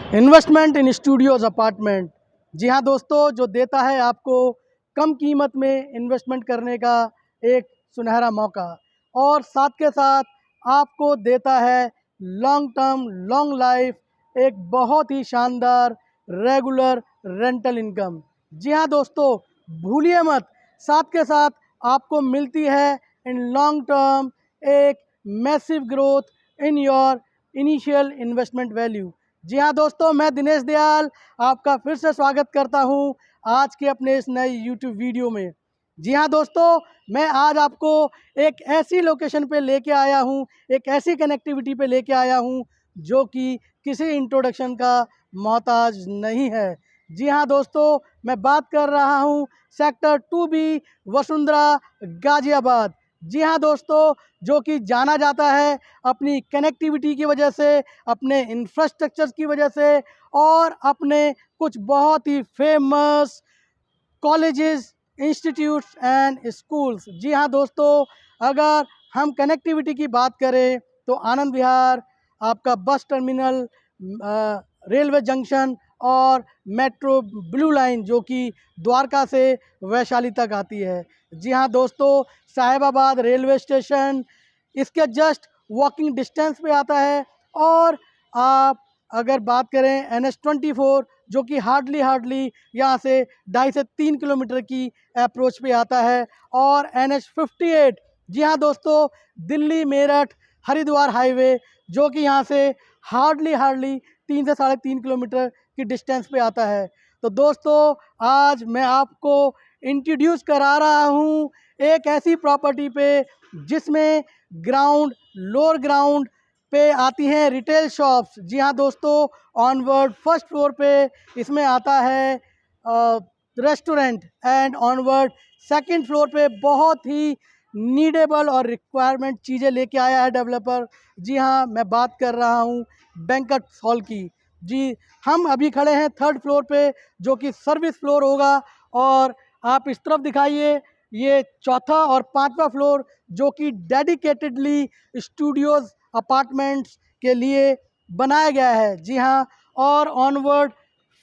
Investment in studios apartment. जी हाँ दोस्तों, जो देता है आपको कम कीमत में इन्वेस्टमेंट करने का एक सुनहरा मौका, और साथ के साथ आपको देता है लॉन्ग टर्म लॉन्ग लाइफ एक बहुत ही शानदार रेगुलर रेंटल इनकम। जी हाँ दोस्तों, भूलिए मत, साथ के साथ आपको मिलती है इन लॉन्ग टर्म एक massive growth in your initial investment value. जी हाँ दोस्तों, मैं दिनेश दयाल आपका फिर से स्वागत करता हूँ आज के अपने इस नए यूट्यूब वीडियो में। जी हाँ दोस्तों, मैं आज आपको एक ऐसी लोकेशन पे लेके आया हूँ, एक ऐसी कनेक्टिविटी पे लेके आया हूँ जो कि किसी इंट्रोडक्शन का मोहताज नहीं है। जी हाँ दोस्तों, मैं बात कर रहा हूँ सेक्टर 2B वसुंधरा गाजियाबाद। जी हाँ दोस्तों, जो कि जाना जाता है अपनी कनेक्टिविटी की वजह से, अपने इंफ्रास्ट्रक्चर की वजह से, और अपने कुछ बहुत ही famous colleges, institutes and schools. जी हाँ दोस्तों, अगर हम कनेक्टिविटी की बात करें तो आनंद विहार, आपका बस टर्मिनल, रेलवे जंक्शन और मेट्रो ब्लू लाइन जो कि द्वारका से वैशाली तक आती है। जी हाँ दोस्तों, साहिबाबाद रेलवे स्टेशन इसके जस्ट वॉकिंग डिस्टेंस पे आता है। और आप अगर बात करें NH24 जो कि हार्डली यहाँ से 2.5 से 3 किलोमीटर की अप्रोच पे आता है, और NH58, जी हाँ दोस्तों, दिल्ली मेरठ हरिद्वार हाईवे जो कि यहाँ से हार्डली 3 से 3.5 किलोमीटर की डिस्टेंस पे आता है। तो दोस्तों, आज मैं आपको इंट्रोड्यूस करा रहा हूँ एक ऐसी प्रॉपर्टी पे जिसमें ग्राउंड लोअर ग्राउंड पे आती हैं रिटेल शॉप्स। जी हाँ दोस्तों, ऑनवर्ड फर्स्ट फ्लोर पे इसमें आता है restaurant, and onward second floor पे बहुत ही नीडेबल और रिक्वायरमेंट चीज़ें लेके आया है डेवलपर। जी हाँ, मैं बात कर रहा हूँ बैंक्वेट हॉल की। जी, हम अभी खड़े हैं थर्ड फ्लोर पे जो कि सर्विस फ्लोर होगा, और आप इस तरफ दिखाइए, ये चौथा और पांचवा फ्लोर जो कि डेडिकेटेडली स्टूडियोज़ अपार्टमेंट्स के लिए बनाया गया है। जी हाँ, और ऑनवर्ड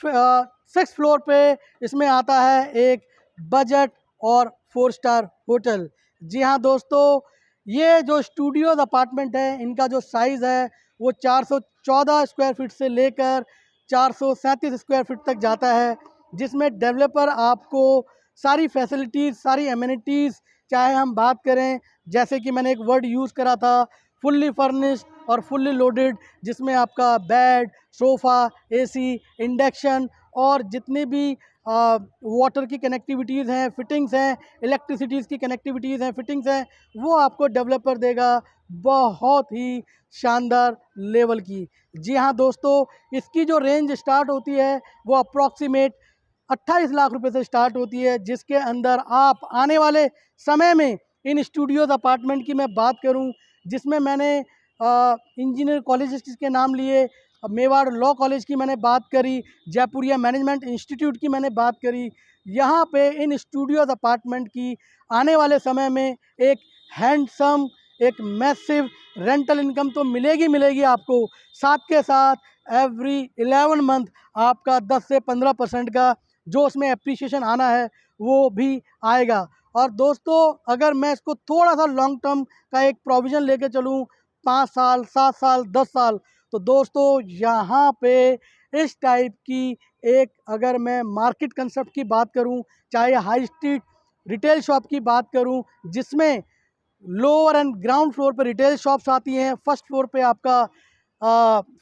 6th फ्लोर पे इसमें आता है एक बजट और 4 स्टार होटल। जी हाँ दोस्तों, ये जो स्टूडियोज़ अपार्टमेंट है इनका जो साइज़ है वो 414 स्क्वायर फीट से लेकर 437 स्क्वायर फीट तक जाता है, जिसमें डेवलपर आपको सारी फैसिलिटीज़, सारी एमिनिटीज़, चाहे हम बात करें, जैसे कि मैंने एक वर्ड यूज़ करा था, फुल्ली फर्निश्ड और फुल्ली लोडेड, जिसमें आपका बेड, सोफ़ा, एसी, इंडक्शन और जितने भी वाटर की कनेक्टिविटीज़ हैं, फिटिंग्स हैं, इलेक्ट्रिसिटीज़ की कनेक्टिविटीज़ हैं, फिटिंग्स हैं, वो आपको डेवलपर देगा बहुत ही शानदार लेवल की। जी हाँ दोस्तों, इसकी जो रेंज स्टार्ट होती है वो अप्रॉक्सीमेट 28 लाख रुपए से स्टार्ट होती है, जिसके अंदर आप आने वाले समय में इन स्टूडियोज़ अपार्टमेंट की मैं बात करूं, जिसमें मैंने इंजीनियर कॉलेजेस के नाम लिए, मेवाड़ लॉ कॉलेज की मैंने बात करी, जयपुरिया मैनेजमेंट इंस्टीट्यूट की मैंने बात करी। यहाँ पे इन स्टूडियोज़ अपार्टमेंट की आने वाले समय में एक हैंडसम, एक मैसिव रेंटल इनकम तो मिलेगी आपको, साथ के साथ एवरी 11 मंथ आपका 10 से 15% का जो उसमें एप्रिसिएशन आना है वो भी आएगा। और दोस्तों, अगर मैं इसको थोड़ा सा लॉन्ग टर्म का एक प्रोविज़न लेके चलूँ, 5 साल, 7 साल, 10 साल, तो दोस्तों यहाँ पे इस टाइप की एक, अगर मैं मार्केट कंसेप्ट की बात करूँ, चाहे हाई स्ट्रीट रिटेल शॉप की बात करूँ, जिसमें लोअर एंड ग्राउंड फ्लोर पे रिटेल शॉप्स आती हैं, फर्स्ट फ्लोर पे आपका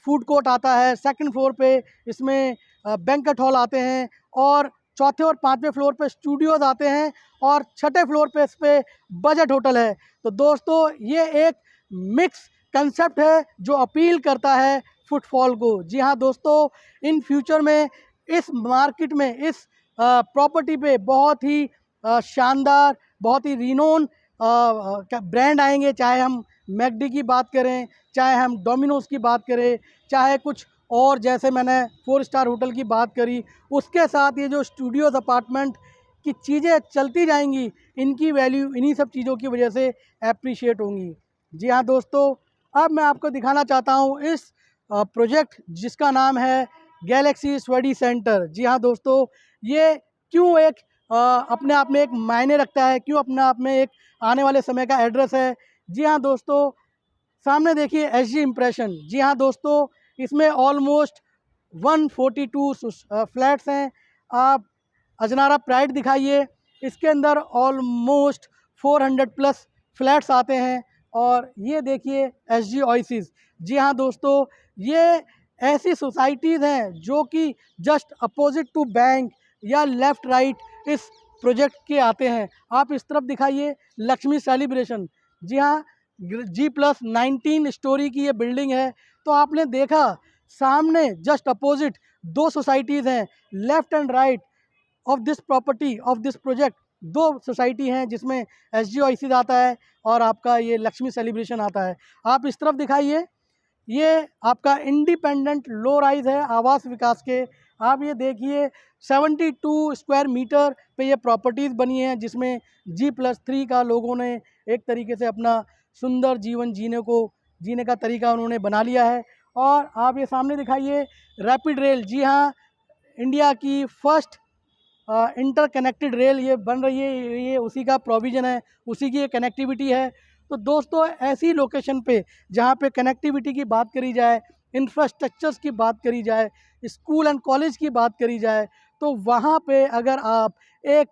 फूड कोर्ट आता है, सेकंड फ्लोर पे इसमें बैंक्वेट हॉल आते हैं, और चौथे और पांचवें फ्लोर पे स्टूडियोज़ आते हैं, और छठे फ्लोर पे इस पे बजट होटल है। तो दोस्तों, ये एक मिक्स कंसेप्ट है जो अपील करता है फुटफॉल को। जी हाँ दोस्तों, इन फ्यूचर में इस मार्केट में इस प्रॉपर्टी पे बहुत ही शानदार, बहुत ही रिनोन ब्रांड आएंगे, चाहे हम मैकडी की बात करें, चाहे हम डोमिनोज़ की बात करें, चाहे कुछ और, जैसे मैंने 4 स्टार होटल की बात करी, उसके साथ ये जो स्टूडियोज़ अपार्टमेंट की चीज़ें चलती जाएंगी, इनकी वैल्यू इन्हीं सब चीज़ों की वजह से एप्रिशिएट होंगी। जी हाँ दोस्तों, अब मैं आपको दिखाना चाहता हूँ इस प्रोजेक्ट जिसका नाम है गैलेक्सी स्टडी सेंटर। जी हाँ दोस्तों, ये क्यों एक अपने आप में एक मायने रखता है, क्यों अपने आप में एक आने वाले समय का एड्रेस है। जी हाँ दोस्तों, सामने देखिए एसजी इम्प्रेशन। जी हाँ दोस्तों, इसमें ऑलमोस्ट 142 फ्लैट्स हैं। आप अजनारा प्राइड दिखाइए, इसके अंदर ऑलमोस्ट 400 प्लस फ्लैट्स आते हैं। और ये देखिए एसजी ओएसिस। जी हाँ दोस्तों, ये ऐसी सोसाइटीज़ हैं जो कि जस्ट अपोजिट टू बैंक या लेफ़्ट राइट इस प्रोजेक्ट के आते हैं। आप इस तरफ दिखाइए लक्ष्मी सेलिब्रेशन। जी हाँ, G+19 स्टोरी की ये बिल्डिंग है। तो आपने देखा सामने जस्ट अपोजिट दो सोसाइटीज़ हैं, left and right of this property of this project. दो सोसाइटी हैं जिसमें एसजी ओएसिस आता है और आपका ये लक्ष्मी सेलिब्रेशन आता है। आप इस तरफ दिखाइए, ये आपका इंडिपेंडेंट लो राइज है आवास विकास के। आप ये देखिए 72 स्क्वायर मीटर पे ये प्रॉपर्टीज़ बनी हैं, जिसमें G+3 का लोगों ने एक तरीके से अपना सुंदर जीवन जीने का तरीका उन्होंने बना लिया है। और आप ये सामने दिखाइए रैपिड रेल। जी हाँ, इंडिया की फर्स्ट इंटरकनेक्टेड रेल ये बन रही है, ये उसी का प्रोविज़न है, उसी की ये कनेक्टिविटी है। तो दोस्तों, ऐसी लोकेशन पे जहाँ पे कनेक्टिविटी की बात करी जाए, इंफ्रास्ट्रक्चर्स की बात करी जाए, स्कूल एंड कॉलेज की बात करी जाए, तो वहाँ पे अगर आप एक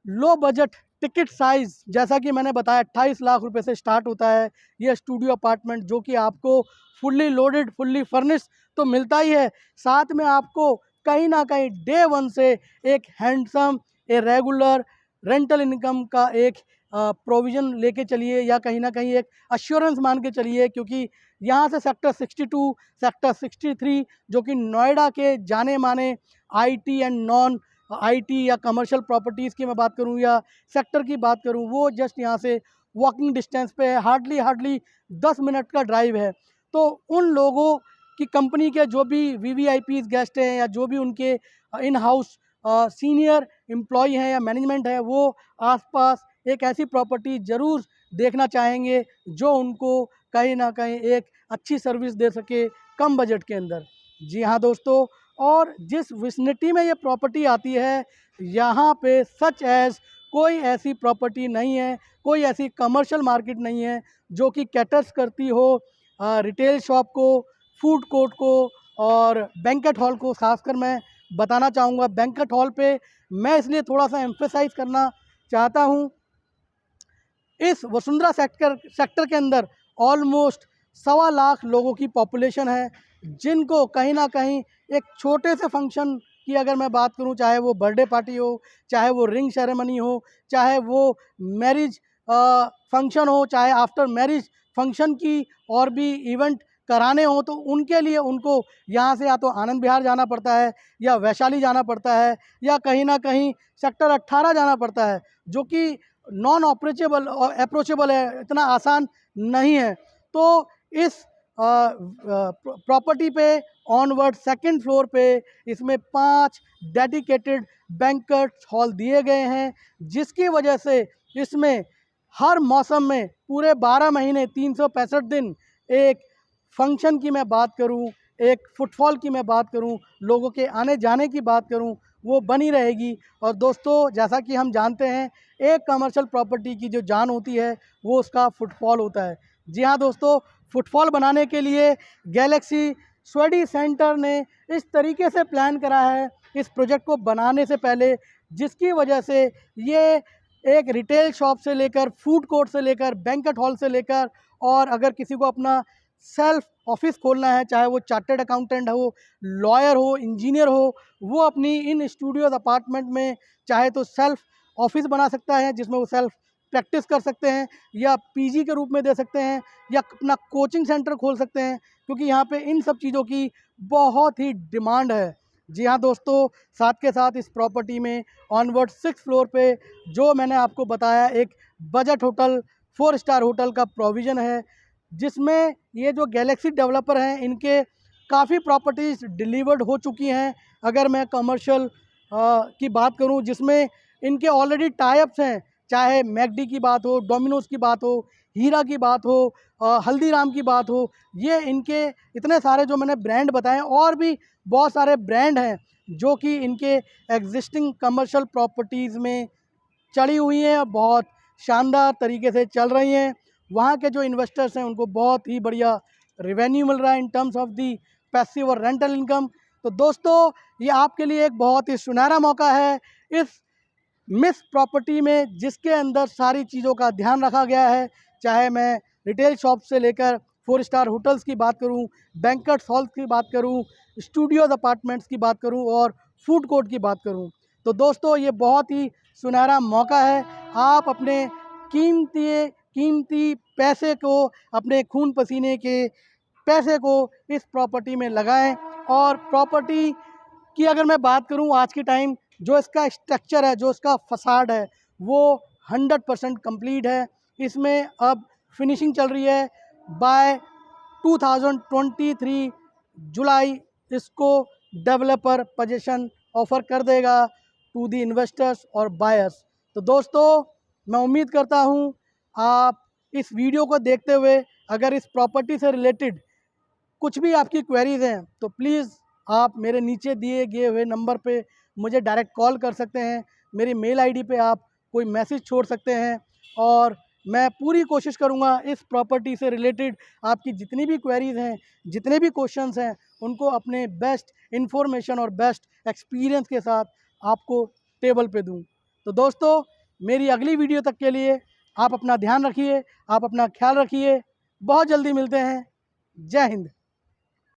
लो बजट टिकट साइज़, जैसा कि मैंने बताया 28 लाख रुपए से स्टार्ट होता है ये स्टूडियो अपार्टमेंट, जो कि आपको फुल्ली लोडेड फुल्ली फर्निश्ड तो मिलता ही है, साथ में आपको कहीं ना कहीं डे वन से एक handsome a regular rental income का एक प्रोविज़न लेके चलिए, या कहीं ना कहीं एक अश्योरेंस मान के चलिए। क्योंकि यहाँ से सेक्टर 62, सेक्टर 63 जो कि नोएडा के जाने माने आईटी एंड नॉन आईटी या कमर्शियल प्रॉपर्टीज़ की मैं बात करूँ या सेक्टर की बात करूँ, वो जस्ट यहाँ से वॉकिंग डिस्टेंस पे है, हार्डली 10 मिनट का ड्राइव है। तो उन लोगों की कंपनी के जो भी वीवीआईपीज़ गेस्ट हैं, या जो भी उनके इन हाउस सीनियर एम्प्लॉय हैं या मैनेजमेंट है, वो आसपास एक ऐसी प्रॉपर्टी ज़रूर देखना चाहेंगे जो उनको कहीं ना कहीं एक अच्छी सर्विस दे सके कम बजट के अंदर। जी हाँ दोस्तों, और जिस विसिनिटी में ये प्रॉपर्टी आती है, यहाँ पे सच एज़ कोई ऐसी प्रॉपर्टी नहीं है, कोई ऐसी कमर्शियल मार्केट नहीं है जो कि कैटर्स करती हो रिटेल शॉप को, फूड कोर्ट को और बैंक्वेट हॉल को। खासकर मैं बताना चाहूँगा बैंक्वेट हॉल पे मैं इसलिए थोड़ा सा एम्फेसाइज करना चाहता हूँ, इस वसुंधरा सेक्टर के अंदर ऑलमोस्ट 1.25 लाख लोगों की पॉपुलेशन है, जिनको कहीं ना कहीं एक छोटे से फंक्शन की अगर मैं बात करूं, चाहे वो बर्थडे पार्टी हो, चाहे वो रिंग सेरेमनी हो, चाहे वो मैरिज फंक्शन हो, चाहे आफ्टर मैरिज फंक्शन की और भी इवेंट कराने हो, तो उनके लिए उनको यहाँ से या तो आनंद विहार जाना पड़ता है, या वैशाली जाना पड़ता है, या कहीं ना कहीं सेक्टर 18 जाना पड़ता है, जो कि नॉन ऑपरेचेबल और अप्रोचेबल है, इतना आसान नहीं है। तो इस प्रॉपर्टी पे ऑनवर्ड सेकंड फ्लोर पे इसमें 5 डेडिकेटेड बैंक्वेट हॉल दिए गए हैं, जिसकी वजह से इसमें हर मौसम में पूरे 12 महीने 365 दिन एक फंक्शन की मैं बात करूं, एक फुटफॉल की मैं बात करूं, लोगों के आने जाने की बात करूं, वो बनी रहेगी। और दोस्तों, जैसा कि हम जानते हैं, एक कमर्शियल प्रॉपर्टी की जो जान होती है वो उसका फुटफॉल होता है। जी हाँ दोस्तों, फुटफॉल बनाने के लिए गैलेक्सी स्टडी सेंटर ने इस तरीके से प्लान करा है इस प्रोजेक्ट को बनाने से पहले, जिसकी वजह से ये एक रिटेल शॉप से लेकर, फूड कोर्ट से लेकर, बैंक्वेट हॉल से लेकर, और अगर किसी को अपना सेल्फ ऑफिस खोलना है, चाहे वो चार्टर्ड अकाउंटेंट हो, लॉयर हो, इंजीनियर हो, वो अपनी इन स्टूडियोज अपार्टमेंट में चाहे तो सेल्फ ऑफिस बना सकता है, जिसमें वो सेल्फ प्रैक्टिस कर सकते हैं, या पीजी के रूप में दे सकते हैं, या अपना कोचिंग सेंटर खोल सकते हैं, क्योंकि यहाँ पे इन सब चीज़ों की बहुत ही डिमांड है। जी हाँ दोस्तों, साथ के साथ इस प्रॉपर्टी में ऑनवर्ड 6th फ्लोर पे जो मैंने आपको बताया एक बजट होटल 4 स्टार होटल का प्रोविज़न है, जिसमें ये जो गैलेक्सी डेवलपर हैं, इनके काफ़ी प्रॉपर्टीज़ डिलीवर्ड हो चुकी हैं। अगर मैं कमर्शियल की बात करूं, जिसमें इनके ऑलरेडी टाई अप्स हैं, चाहे मैकडी की बात हो, डोमिनोज़ की बात हो, हीरा की बात हो, हल्दीराम की बात हो, ये इनके इतने सारे जो मैंने ब्रांड बताए, और भी बहुत सारे ब्रांड हैं जो कि इनके एग्जिस्टिंग कमर्शियल प्रॉपर्टीज़ में चढ़ी हुई हैं और बहुत शानदार तरीके से चल रही हैं। वहाँ के जो इन्वेस्टर्स हैं उनको बहुत ही बढ़िया रेवेन्यू मिल रहा है in terms of the passive और रेंटल इनकम। तो दोस्तों, ये आपके लिए एक बहुत ही सुनहरा मौका है इस मिस प्रॉपर्टी में, जिसके अंदर सारी चीज़ों का ध्यान रखा गया है। चाहे मैं रिटेल शॉप से लेकर 4 स्टार होटल्स की बात करूं, बैंक्वेट हॉल्स की बात करूं, स्टूडियोज अपार्टमेंट्स की बात करूं और फूड कोर्ट की बात करूं। तो दोस्तों, ये बहुत ही सुनहरा मौका है। आप अपने कीमती कीमती पैसे को, अपने खून पसीने के पैसे को इस प्रॉपर्टी में लगाएं। और प्रॉपर्टी की अगर मैं बात करूं, आज के टाइम जो इसका स्ट्रक्चर है, जो इसका फसाड है, वो 100% कंप्लीट है। इसमें अब फिनिशिंग चल रही है। बाय 2023 जुलाई इसको डेवलपर पोजीशन ऑफर कर देगा टू दी इन्वेस्टर्स और बायर्स। तो दोस्तों, मैं उम्मीद करता हूँ आप इस वीडियो को देखते हुए अगर इस प्रॉपर्टी से रिलेटेड कुछ भी आपकी क्वेरीज हैं तो प्लीज़ आप मेरे नीचे दिए गए हुए नंबर पे मुझे डायरेक्ट कॉल कर सकते हैं। मेरी मेल आईडी पे आप कोई मैसेज छोड़ सकते हैं और मैं पूरी कोशिश करूँगा इस प्रॉपर्टी से रिलेटेड आपकी जितनी भी क्वेरीज हैं, जितने भी क्वेश्चंस हैं, उनको अपने बेस्ट इन्फॉर्मेशन और बेस्ट एक्सपीरियंस के साथ आपको टेबल पे दूँ। तो दोस्तों, मेरी अगली वीडियो तक के लिए आप अपना ध्यान रखिए, आप अपना ख्याल रखिए। बहुत जल्दी मिलते हैं। जय हिंद।